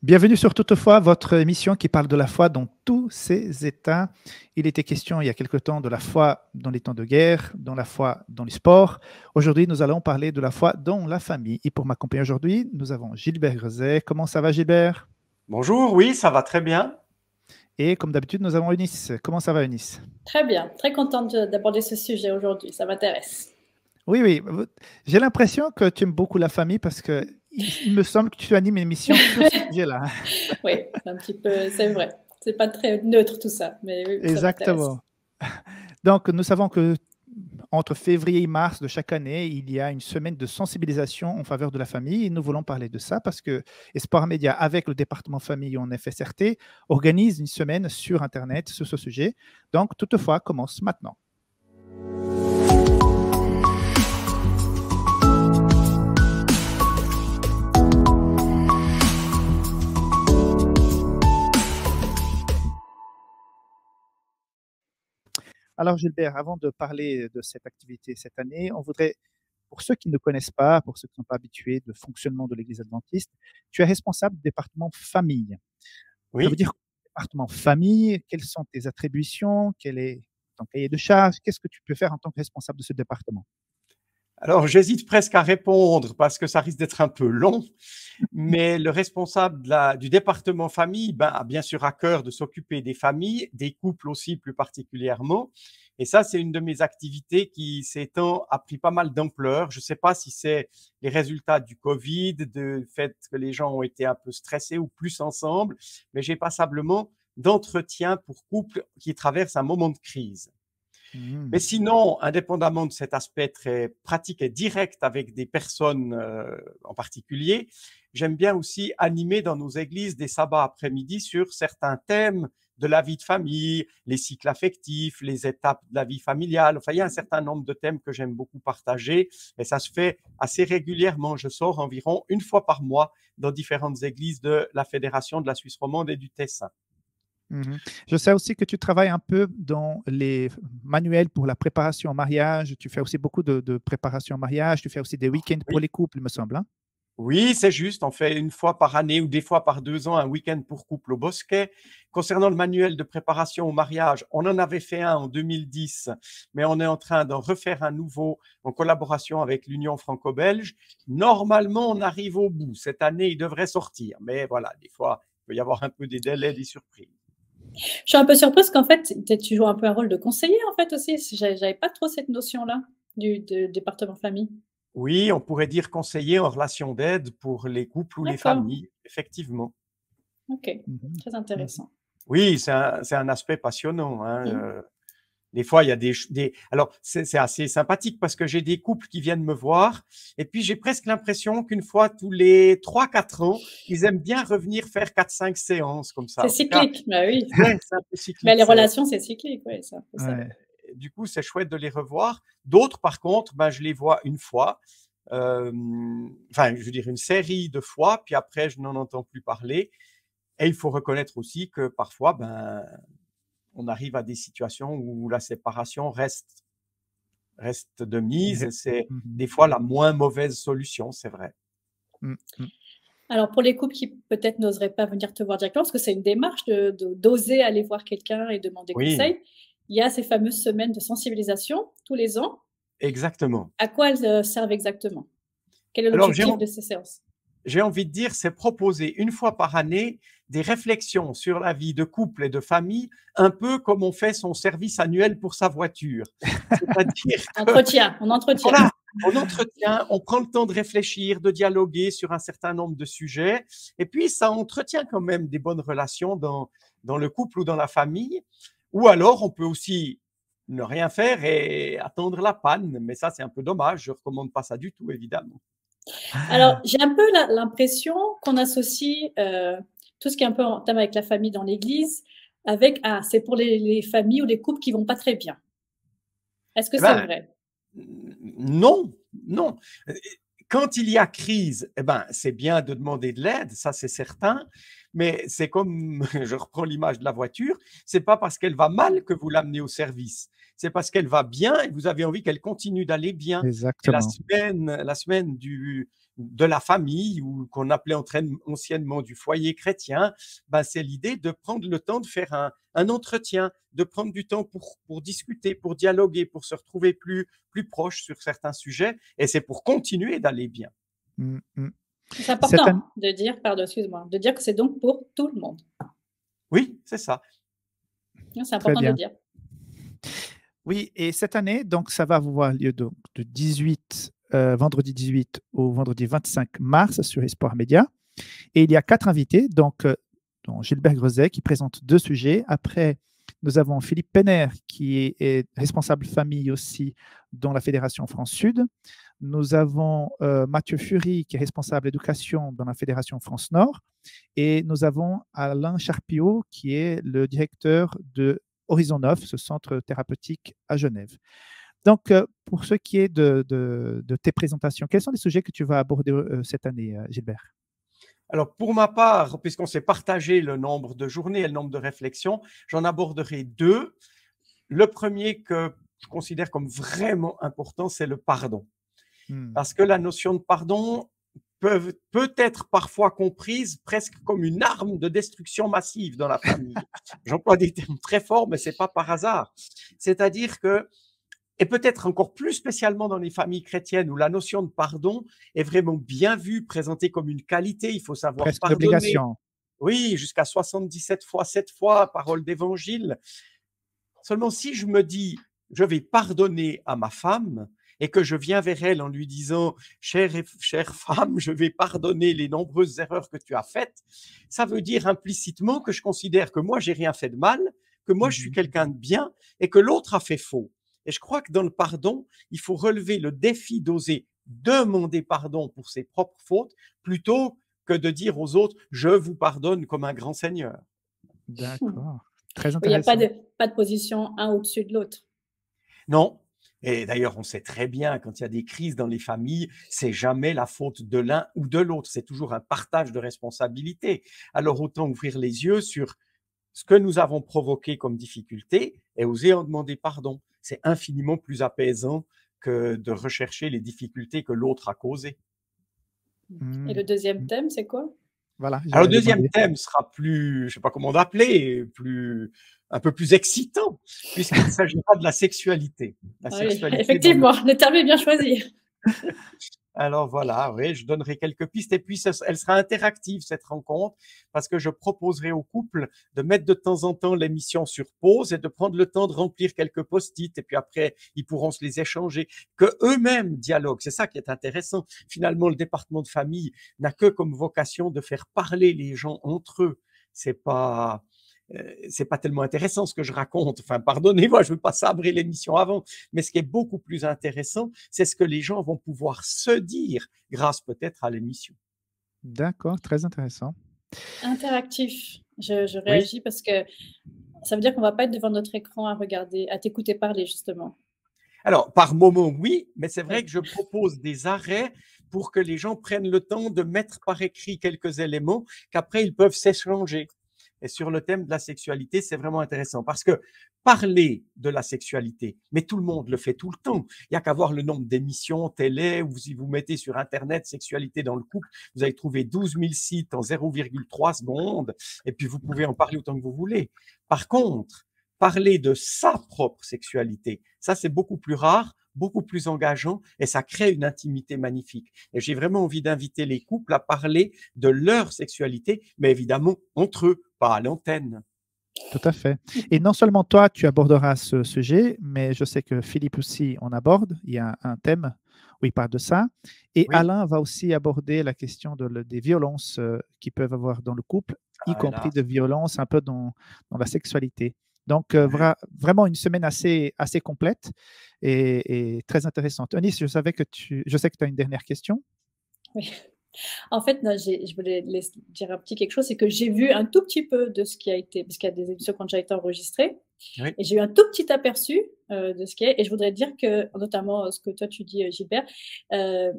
Bienvenue sur Toutefois, votre émission qui parle de la foi dans tous ses états. Il était question il y a quelque temps de la foi dans les temps de guerre, dans la foi dans les sports. Aujourd'hui, nous allons parler de la foi dans la famille. Et pour m'accompagner aujourd'hui, nous avons Gilbert Grezet. Comment ça va, Gilbert? Bonjour, oui, ça va très bien. Et comme d'habitude, nous avons Eunice. Comment ça va, Eunice? Très bien, très contente d'aborder ce sujet aujourd'hui, ça m'intéresse. Oui, oui. J'ai l'impression que tu aimes beaucoup la famille parce que il me semble que tu animes une émission sur ce sujet-là. Oui, un petit peu, c'est vrai. C'est pas très neutre tout ça, mais oui, ça m'intéresse. Exactement. Donc, nous savons que entre février et mars de chaque année, il y a une semaine de sensibilisation en faveur de la famille et nous voulons parler de ça parce que Espoir Média, avec le département famille en FSRT, organise une semaine sur Internet sur ce sujet. Donc, toutefois, commence maintenant. Alors, Gilbert, avant de parler de cette activité cette année, on voudrait, pour ceux qui ne connaissent pas, pour ceux qui ne sont pas habitués de fonctionnement de l'Église adventiste, tu es responsable du département famille. Ça veut Oui. dire département famille, quelles sont tes attributions, quel est ton cahier de charges, qu'est-ce que tu peux faire en tant que responsable de ce département? Alors, j'hésite presque à répondre parce que ça risque d'être un peu long, mais le responsable du département famille a bien sûr à cœur de s'occuper des familles, des couples aussi plus particulièrement. Et ça, c'est une de mes activités qui, ces temps, a pris pas mal d'ampleur. Je ne sais pas si c'est les résultats du Covid, du fait que les gens ont été un peu stressés ou plus ensemble, mais j'ai passablement d'entretien pour couples qui traversent un moment de crise. Mmh. Mais sinon, indépendamment de cet aspect très pratique et direct avec des personnes en particulier, j'aime bien aussi animer dans nos églises des sabbats après-midi sur certains thèmes de la vie de famille, les cycles affectifs, les étapes de la vie familiale. Enfin, il y a un certain nombre de thèmes que j'aime beaucoup partager et ça se fait assez régulièrement. Je sors environ une fois par mois dans différentes églises de la Fédération de la Suisse romande et du Tessin. Mmh. Je sais aussi que tu travailles un peu dans les manuels pour la préparation au mariage. Tu fais aussi beaucoup de préparation au mariage. Tu fais aussi des week-ends pour Oui. les couples, il me semble, hein? Oui, c'est juste. On fait une fois par année ou des fois par 2 ans un week-end pour couple au Bosquet. Concernant le manuel de préparation au mariage, on en avait fait un en 2010, mais on est en train d'en refaire un nouveau en collaboration avec l'Union franco-belge. Normalement, on arrive au bout. Cette année, il devrait sortir. Mais voilà, des fois, il peut y avoir un peu des délais, des surprises. Je suis un peu surprise qu'en fait, tu joues un peu un rôle de conseiller en fait aussi. J'avais pas trop cette notion-là du département famille. Oui, on pourrait dire conseiller en relation d'aide pour les couples ou les D'accord, familles, effectivement. ok, Mmh. très intéressant. Oui, c'est un aspect passionnant, hein, Mm. des fois, il y a alors c'est assez sympathique parce que j'ai des couples qui viennent me voir et puis j'ai presque l'impression qu'une fois tous les 3-4 ans, ils aiment bien revenir faire 4-5 séances comme ça. C'est En tout cas, cyclique, bah oui. ouais, c'est un peu Mais cyclique, les c'est vrai. relations, c'est cyclique, oui, c'est un peu ça. Ouais. Du coup, c'est chouette de les revoir. D'autres, par contre, je les vois une fois, enfin, je veux dire une série de fois, puis après, je n'en entends plus parler. Et il faut reconnaître aussi que parfois, on arrive à des situations où la séparation reste de mise et c'est Mmh. des fois la moins mauvaise solution, c'est vrai. Mmh mh. Alors pour les couples qui peut-être n'oseraient pas venir te voir directement, parce que c'est une démarche d'oser aller voir quelqu'un et demander Oui, conseil, il y a ces fameuses semaines de sensibilisation tous les ans. exactement. À quoi elles servent exactement? Quel est Alors, l'objectif de ces séances? j'ai envie de dire, c'est proposer une fois par année des réflexions sur la vie de couple et de famille, un peu comme on fait son service annuel pour sa voiture. C'est-à-dire que Entretien, on entretient. voilà, on entretient, on prend le temps de réfléchir, de dialoguer sur un certain nombre de sujets, et puis ça entretient quand même des bonnes relations dans le couple ou dans la famille. Ou alors, on peut aussi ne rien faire et attendre la panne, mais ça, c'est un peu dommage. Je ne recommande pas ça du tout, évidemment. Alors, j'ai un peu l'impression qu'on associe tout ce qui est un peu en thème avec la famille dans l'église avec c'est pour les familles ou les couples qui vont pas très bien. Est-ce que Eh c'est ben, vrai? non, non. Quand il y a crise, c'est bien de demander de l'aide, ça c'est certain, mais c'est comme, je reprends l'image de la voiture, c'est pas parce qu'elle va mal que vous l'amenez au service, c'est parce qu'elle va bien et vous avez envie qu'elle continue d'aller bien. Et Exactement. la semaine de la famille ou qu'on appelait anciennement du foyer chrétien, ben c'est l'idée de prendre le temps de faire un entretien, de prendre du temps pour discuter, pour dialoguer, pour se retrouver plus proche sur certains sujets, et c'est pour continuer d'aller bien. C'est important de dire, pardon, excuse-moi, de dire que c'est donc pour tout le monde. Oui, c'est ça. C'est important de le dire. Oui, et cette année, donc, ça va avoir lieu donc, de vendredi 18 au vendredi 25 mars sur Espoir Média. Et il y a 4 invités, donc Gilbert Grezet qui présente 2 sujets. Après, nous avons Philippe Penner qui est responsable famille aussi dans la Fédération France Sud. Nous avons Mathieu Fury qui est responsable éducation dans la Fédération France Nord. Et nous avons Alain Charpiot qui est le directeur de Horizon 9, ce centre thérapeutique à Genève. Donc, pour ce qui est de tes présentations, quels sont les sujets que tu vas aborder cette année, Gilbert? Alors, pour ma part, puisqu'on s'est partagé le nombre de journées et le nombre de réflexions, j'en aborderai 2. Le premier que je considère comme vraiment important, c'est le pardon. Parce que la notion de pardon peut être parfois comprise presque comme une arme de destruction massive dans la famille. J'emploie des termes très forts, mais ce n'est pas par hasard. C'est-à-dire que, et peut-être encore plus spécialement dans les familles chrétiennes où la notion de pardon est vraiment bien vue, présentée comme une qualité, il faut savoir presque pardonner. Une obligation. Oui, jusqu'à 77 fois, 7 fois, parole d'évangile. Seulement si je me dis, je vais pardonner à ma femme, et que je viens vers elle en lui disant « chère femme, je vais pardonner les nombreuses erreurs que tu as faites », ça veut dire implicitement que je considère que moi, j'ai rien fait de mal, que moi, je suis quelqu'un de bien et que l'autre a fait faux. Et je crois que dans le pardon, il faut relever le défi d'oser demander pardon pour ses propres fautes plutôt que de dire aux autres « je vous pardonne comme un grand Seigneur ». D'accord, très Il n'y a intéressant. pas de position un au-dessus de l'autre. Non. Et d'ailleurs, on sait très bien, quand il y a des crises dans les familles, c'est jamais la faute de l'un ou de l'autre. C'est toujours un partage de responsabilités. Alors, autant ouvrir les yeux sur ce que nous avons provoqué comme difficulté et oser en demander pardon. C'est infiniment plus apaisant que de rechercher les difficultés que l'autre a causées. Et le deuxième thème, c'est quoi? Voilà, alors, le deuxième thème sera plus, je ne sais pas comment l'appeler, un peu plus excitant, puisqu'il s'agira de la sexualité. Sexualité effectivement, le terme est bien choisi. Alors voilà, oui, je donnerai quelques pistes et puis elle sera interactive cette rencontre parce que je proposerai au couple de mettre de temps en temps l'émission sur pause et de prendre le temps de remplir quelques post-it et puis après ils pourront se les échanger, que eux-mêmes dialoguent. C'est ça qui est intéressant. Finalement, le département de famille n'a que comme vocation de faire parler les gens entre eux. C'est pas tellement intéressant ce que je raconte. Enfin, pardonnez-moi, je ne veux pas sabrer l'émission avant, mais ce qui est beaucoup plus intéressant, c'est ce que les gens vont pouvoir se dire grâce peut-être à l'émission. D'accord, très intéressant. Interactif. Je réagis parce que ça veut dire qu'on ne va pas être devant notre écran à regarder, à t'écouter parler justement. Alors, par moment, oui, mais c'est vrai que je propose des arrêts pour que les gens prennent le temps de mettre par écrit quelques éléments qu'après ils peuvent s'échanger. Et sur le thème de la sexualité, c'est vraiment intéressant parce que parler de la sexualité, mais tout le monde le fait tout le temps. Il n'y a qu'à voir le nombre d'émissions télé ou si vous mettez sur Internet sexualité dans le couple, vous allez trouver 12 000 sites en 0,3 secondes et puis vous pouvez en parler autant que vous voulez. Par contre, parler de sa propre sexualité, ça c'est beaucoup plus rare, beaucoup plus engageant et ça crée une intimité magnifique. Et j'ai vraiment envie d'inviter les couples à parler de leur sexualité, mais évidemment entre eux, pas à l'antenne. Tout à fait. Et non seulement toi, tu aborderas ce sujet, mais je sais que Philippe aussi en aborde. Il y a un thème où il parle de ça. Et oui. Alain va aussi aborder la question des violences qu'ils peuvent avoir dans le couple, y compris de violences un peu dans la sexualité. Donc, vraiment une semaine assez complète et très intéressante. Eunice, je sais que tu as une dernière question. Oui. En fait, non, je voulais dire un petit quelque chose, c'est que j'ai vu un tout petit peu de ce qui a été, parce qu'il y a des émissions qui ont déjà été enregistrées, oui. Et j'ai eu un tout petit aperçu de ce qui est, et je voudrais dire que, notamment ce que toi tu dis, Gilbert, ça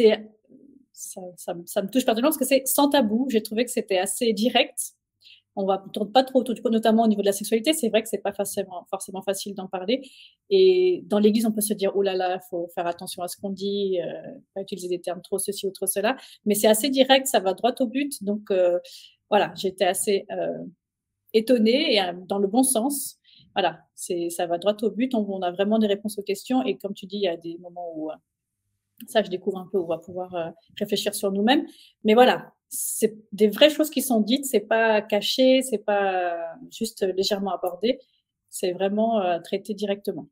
me touche particulièrement parce que c'est sans tabou. J'ai trouvé que c'était assez direct. on va tourne pas trop autour du pot, notamment au niveau de la sexualité. C'est vrai que c'est pas forcément facile d'en parler. Et dans l'église, on peut se dire, oh là là, faut faire attention à ce qu'on dit, pas utiliser des termes trop ceci ou trop cela. Mais c'est assez direct, ça va droit au but. Donc, voilà, j'étais assez étonnée et dans le bon sens. Voilà, ça va droit au but. On a vraiment des réponses aux questions. Et comme tu dis, il y a des moments où ça, je découvre un peu, où on va pouvoir réfléchir sur nous-mêmes. Mais voilà, c'est des vraies choses qui sont dites. C'est pas caché, c'est pas juste légèrement abordé. C'est vraiment traité directement.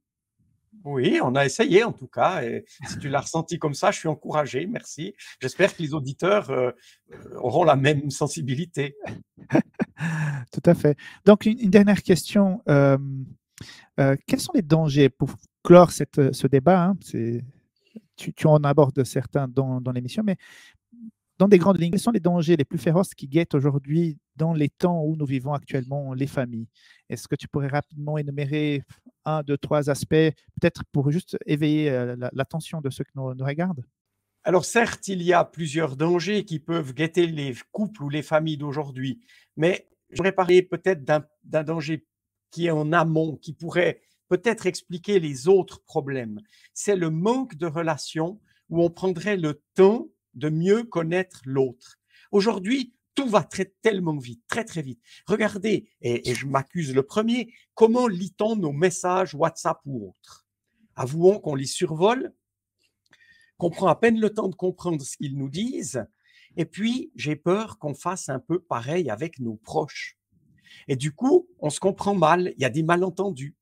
Oui, on a essayé en tout cas. Et si tu l'as ressenti comme ça, je suis encouragé. Merci. J'espère que les auditeurs auront la même sensibilité. Tout à fait. Donc, une dernière question. Quels sont les dangers pour clore ce débat, hein, tu en abordes certains dans l'émission, mais dans des grandes lignes, quels sont les dangers les plus féroces qui guettent aujourd'hui dans les temps où nous vivons actuellement les familles? Est-ce que tu pourrais rapidement énumérer un, deux, trois aspects, peut-être pour juste éveiller l'attention de ceux qui nous regardent? Alors certes, il y a plusieurs dangers qui peuvent guetter les couples ou les familles d'aujourd'hui, mais j'aurais parlé peut-être d'un danger qui est en amont, qui pourrait peut-être expliquer les autres problèmes. C'est le manque de relation où on prendrait le temps de mieux connaître l'autre. Aujourd'hui, tout va tellement vite, très très vite. Regardez, et je m'accuse le premier, comment lit-on nos messages WhatsApp ou autres? Avouons qu'on les survole, qu'on prend à peine le temps de comprendre ce qu'ils nous disent, et puis j'ai peur qu'on fasse un peu pareil avec nos proches. Et du coup, on se comprend mal, il y a des malentendus.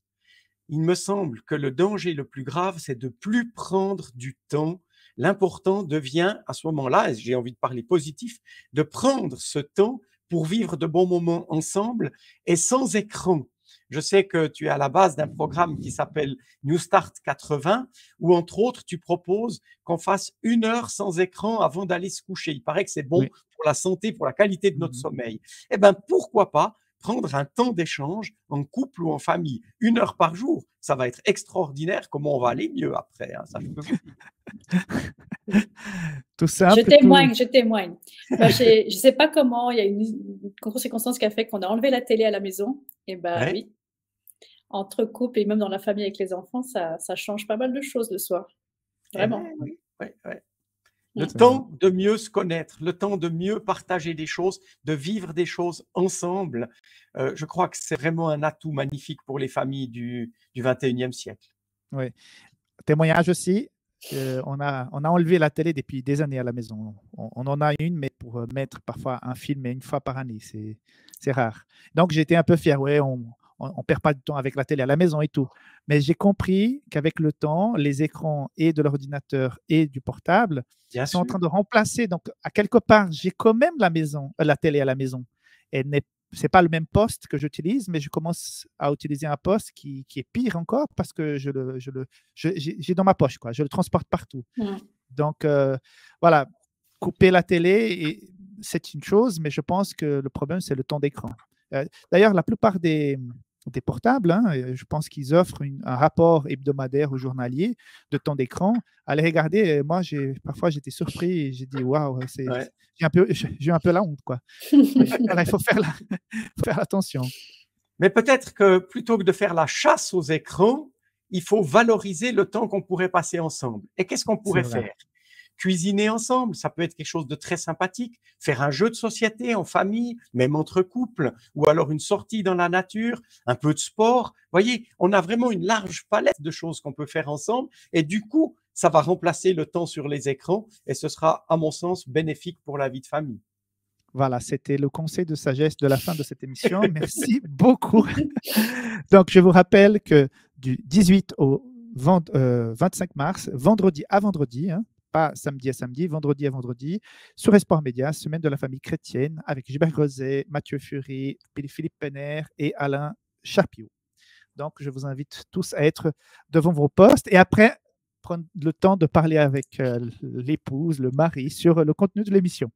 Il me semble que le danger le plus grave, c'est de plus prendre du temps. L'important devient à ce moment-là, et j'ai envie de parler positif, de prendre ce temps pour vivre de bons moments ensemble et sans écran. Je sais que tu es à la base d'un programme qui s'appelle New Start 80, où entre autres, tu proposes qu'on fasse 1 heure sans écran avant d'aller se coucher. Il paraît que c'est bon Oui. pour la santé, pour la qualité de notre sommeil. Eh bien, pourquoi pas prendre un temps d'échange en couple ou en famille, 1 heure par jour? Ça va être extraordinaire. Comment on va aller mieux après, hein, ça, je peux vous dire. Tout simple, Je témoigne. Moi, je ne sais pas comment, il y a une circonstance qui a fait qu'on a enlevé la télé à la maison. Et ben Ouais. oui, entre couples et même dans la famille avec les enfants, ça change pas mal de choses le soir. Vraiment. Eh oui, ouais, ouais. Mm. Le temps de mieux se connaître, le temps de mieux partager des choses, de vivre des choses ensemble, je crois que c'est vraiment un atout magnifique pour les familles du 21e siècle. Oui. Témoignage aussi. On a enlevé la télé depuis des années à la maison. On en a une, mais pour mettre parfois un film une fois par année, c'est rare. Donc j'étais un peu fier. Ouais, on perd pas de temps avec la télé à la maison et tout. Mais j'ai compris qu'avec le temps, les écrans et de l'ordinateur et du portable Bien sont en sûr. train de remplacer. Donc à quelque part, j'ai quand même la télé à la maison. C'est pas le même poste que j'utilise, mais je commence à utiliser un poste qui est pire encore parce que j'ai dans ma poche, quoi. Je le transporte partout. Mm. Donc, voilà, couper la télé, c'est une chose, mais je pense que le problème, c'est le temps d'écran. D'ailleurs, la plupart des portables, hein, je pense qu'ils offrent un rapport hebdomadaire ou journalier de temps d'écran. Allez regarder, moi, parfois, j'étais surpris et j'ai dit, waouh, Ouais. j'ai un peu la honte, quoi. Il faut faire attention. Mais peut-être que plutôt que de faire la chasse aux écrans, il faut valoriser le temps qu'on pourrait passer ensemble. Et qu'est-ce qu'on pourrait faire? Cuisiner ensemble, ça peut être quelque chose de très sympathique. Faire un jeu de société en famille, même entre couples, ou alors une sortie dans la nature, un peu de sport. Vous voyez, on a vraiment une large palette de choses qu'on peut faire ensemble. Et du coup, ça va remplacer le temps sur les écrans et ce sera, à mon sens, bénéfique pour la vie de famille. Voilà, c'était le conseil de sagesse de la fin de cette émission. Merci beaucoup. Donc, je vous rappelle que du 18 au 25 mars, vendredi à vendredi, hein, pas samedi à samedi, vendredi à vendredi, sur Espoir Média, Semaine de la famille chrétienne, avec Gilbert Grosset, Mathieu Fury, Philippe Penner et Alain Charpiot. Donc, je vous invite tous à être devant vos postes. Et après, prendre le temps de parler avec l'épouse, le mari, sur le contenu de l'émission.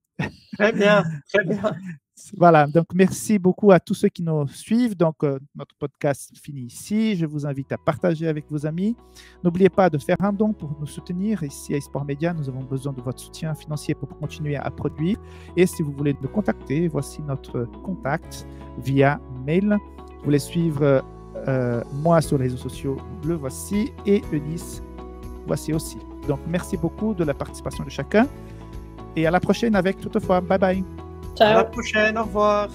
Très bien, très bien. Voilà, donc merci beaucoup à tous ceux qui nous suivent. Donc, notre podcast finit ici. Je vous invite à partager avec vos amis. N'oubliez pas de faire un don pour nous soutenir. Ici à eSport Media, nous avons besoin de votre soutien financier pour continuer à produire. Et si vous voulez nous contacter, voici notre contact via mail. Vous voulez suivre moi sur les réseaux sociaux, le voici, et Eunice, voici aussi. Donc, merci beaucoup de la participation de chacun. Et à la prochaine avec Toutefois. Bye bye. Ciao. À la prochaine, au revoir.